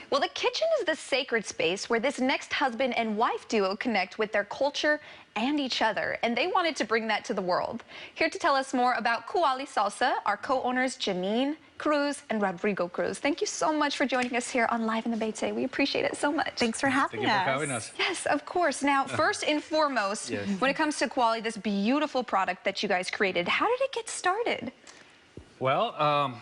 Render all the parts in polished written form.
Well, the kitchen is the sacred space where this next husband and wife duo connect with their culture and each other, and they wanted to bring that to the world. Here to tell us more about Kuali Salsa are co-owners Janeen, Cruz, and Rodrigo Cruz. Thank you so much for joining us here on Live in the Bay today. We appreciate it so much. Thanks for having us. Thank you for having us. Yes, of course. Now, first and foremost, when it comes to Kuali, this beautiful product that you guys created, how did it get started? Well,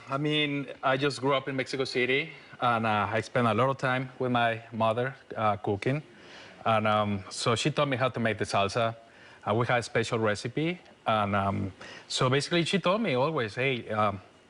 I mean, I just grew up in Mexico City, and I spent a lot of time with my mother cooking. And so she taught me how to make the salsa. We had a special recipe. And so basically she told me always, hey,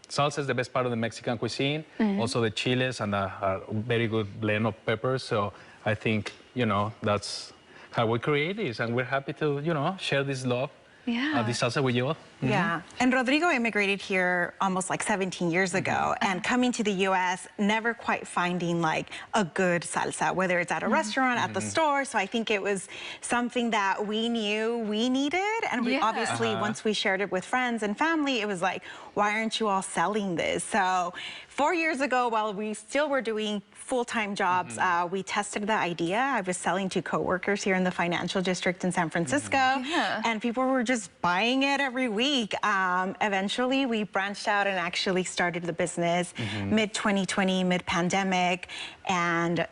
salsa is the best part of the Mexican cuisine. Also the chiles and a very good blend of peppers. So I think, you know, that's how we create this. And we're happy to, you know, share this love. This salsa with you all. Yeah, and Rodrigo immigrated here almost like 17 years ago, and coming to the U.S., never quite finding like a good salsa, whether it's at a restaurant, at the store. So I think it was something that we knew we needed, and we obviously, once we shared it with friends and family, it was like, why aren't you all selling this? So 4 years ago, while we still were doing full-time jobs, we tested the idea. I was selling to coworkers here in the financial district in San Francisco, and people were just buying it every week. Eventually, we branched out and actually started the business mid-2020, mid-pandemic, and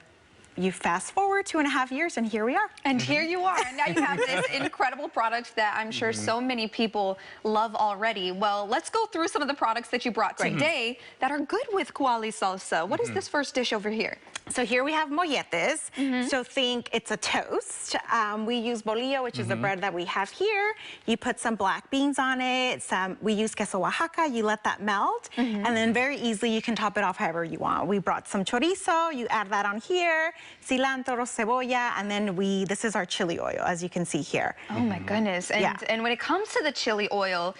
you fast forward 2.5 years, and here we are. And here you are. And now you have this incredible product that I'm sure so many people love already. Well, let's go through some of the products that you brought today that are good with Kuali Salsa. What is this first dish over here? So here we have molletes. So think it's a toast. We use bolillo, which is the bread that we have here. You put some black beans on it. We use queso Oaxaca. You let that melt. And then very easily you can top it off however you want. We brought some chorizo. You add that on here. Cilantro, cebolla, and then this is our chili oil, as you can see here. Oh my goodness. And when it comes to the chili oil,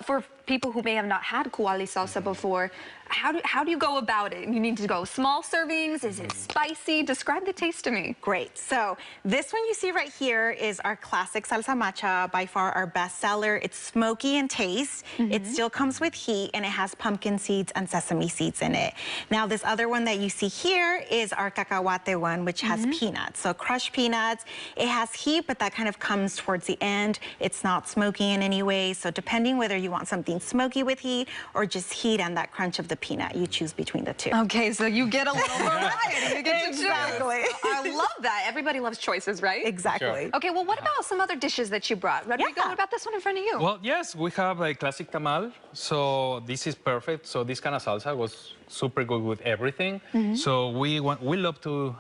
for people who may have not had Kuali Salsa before, how do you go about it? You need to go small servings? Is it spicy? Describe the taste to me. Great. So this one you see right here is our classic salsa macha, by far our best seller. It's smoky in taste. It still comes with heat, and it has pumpkin seeds and sesame seeds in it. Now this other one that you see here is our cacahuate one, which has peanuts. So crushed peanuts. It has heat, but that kind of comes towards the end. It's not smoky in any way. So depending whether you want something smoky with heat or just heat and that crunch of the peanut, you choose between the two. Okay, so you get a little variety. You get to Exactly. choose. I love that. Everybody loves choices, right? Exactly. Sure. Okay, well, what about some other dishes that you brought? Rodrigo, what about this one in front of you? Well, yes, we have a classic tamal. So this is perfect. So this kind of salsa was super good with everything. So we love to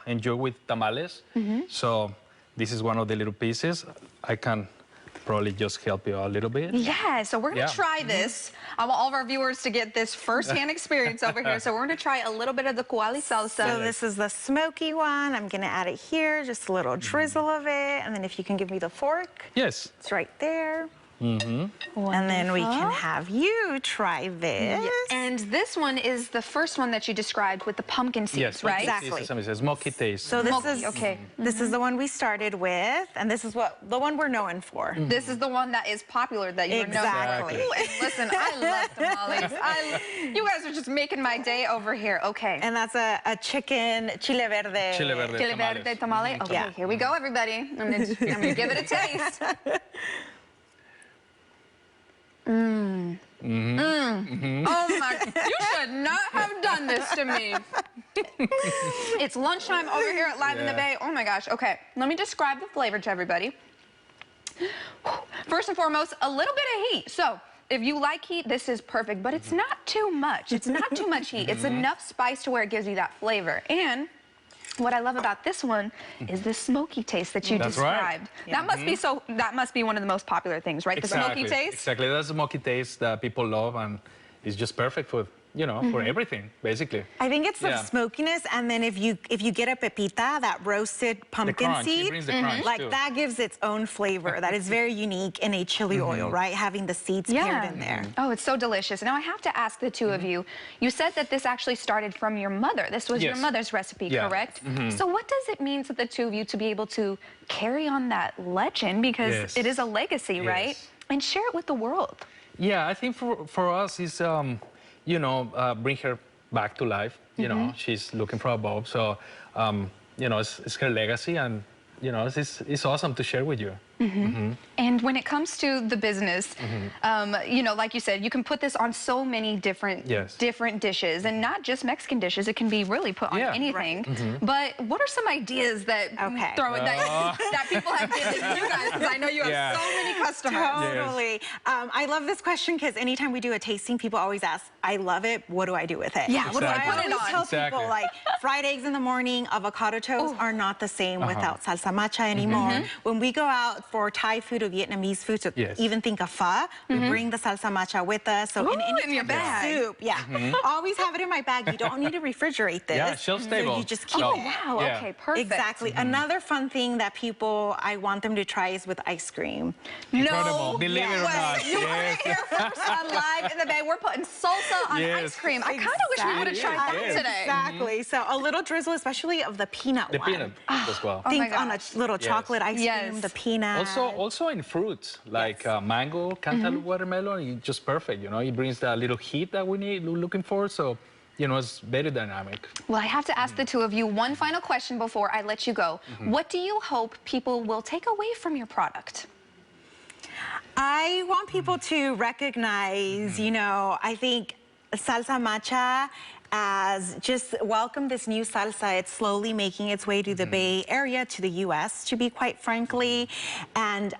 enjoy with tamales. So this is one of the little pieces. I can probably just help you out a little bit. Yeah, so we're going to try this. I want all of our viewers to get this first-hand experience over here. So we're going to try a little bit of the Kuali Salsa. So this is the smoky one. I'm going to add it here, just a little drizzle of it. And then if you can give me the fork. Yes. It's right there. And then we can have you try this. And this one is the first one that you described with the pumpkin seeds, right? Exactly. It's a smoky taste. So this is this is the one we started with, and this is the one we're known for. This is the one that is popular that you're known for. Ooh, and listen, I love tamales. You guys are just making my day over here. Okay. And that's a chicken chile verde. Chile verde tamale. Okay, here we go, everybody. I'm gonna give it a taste. Oh my, you should not have done this to me. It's lunchtime over here at Live in the Bay. Oh my gosh. Okay, let me describe the flavor to everybody. First and foremost, a little bit of heat. So if you like heat, this is perfect, but it's not too much. It's not too much heat. It's enough spice to where it gives you that flavor. And what I love about this one is the smoky taste that you described. That must be that must be one of the most popular things, right? Exactly. The smoky taste? Exactly. That's the smoky taste that people love, and it's just perfect for, you know, for everything, basically. I think it's the smokiness, and then if you get a pepita, that roasted pumpkin seed, it brings the crunch like too. that gives its own flavor that is very unique in a chili oil, right? Having the seeds paired in there. Oh, it's so delicious. Now I have to ask the two of you. You said that this actually started from your mother. This was your mother's recipe, correct? So what does it mean to the two of you to be able to carry on that legend, because it is a legacy, right? And share it with the world. Yeah, I think for us is you know, bring her back to life. You know, she's looking for a bulb. So, you know, it's her legacy, and you know, it's awesome to share with you. And when it comes to the business, you know, like you said, you can put this on so many different dishes, and not just Mexican dishes. It can be really put on anything. But what are some ideas that that people have given you guys? Because I know you have so many customers. Totally. I love this question because anytime we do a tasting, people always ask, "I love it. What do I do with it?" Yeah. What do I put it on? I always tell people, like, fried eggs in the morning, avocado toast are not the same without salsa matcha anymore. When we go out for Thai food or Vietnamese food, so even think of pho, we bring the salsa matcha with us. So in your bag. Soup, always have it in my bag. You don't need to refrigerate this. Yeah, shelf stable. So you just keep it. Wow. Okay. Perfect. Exactly. Another fun thing that I want them to try is with ice cream. Incredible. Believe it or not. You heard it here first on Live in the Bay. We're putting salsa on ice cream. I kind of wish we would have tried that today. Exactly. So a little drizzle, especially of the peanut one. The peanut as well. Think on a little chocolate ice cream, the peanut. Also in fruits, like mango, cantaloupe, watermelon, it's just perfect, you know. It brings that little heat that we're looking for, so, you know, it's very dynamic. Well, I have to ask the two of you one final question before I let you go. What do you hope people will take away from your product? I want people to recognize, you know, I think salsa matcha as just welcome this new salsa. It's slowly making its way to the Bay Area, to the U.S., to be quite frankly. And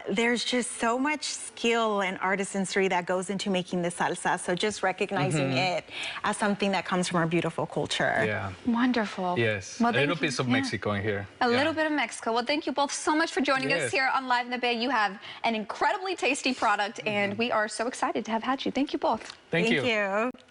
there's just so much skill and artisanry that goes into making the salsa. So just recognizing it as something that comes from our beautiful culture. Yeah. Wonderful. Yes. Well, a little piece of Mexico in here. A little bit of Mexico. Well, thank you both so much for joining us here on Live in the Bay. You have an incredibly tasty product, and we are so excited to have had you. Thank you both. Thank you. Thank you.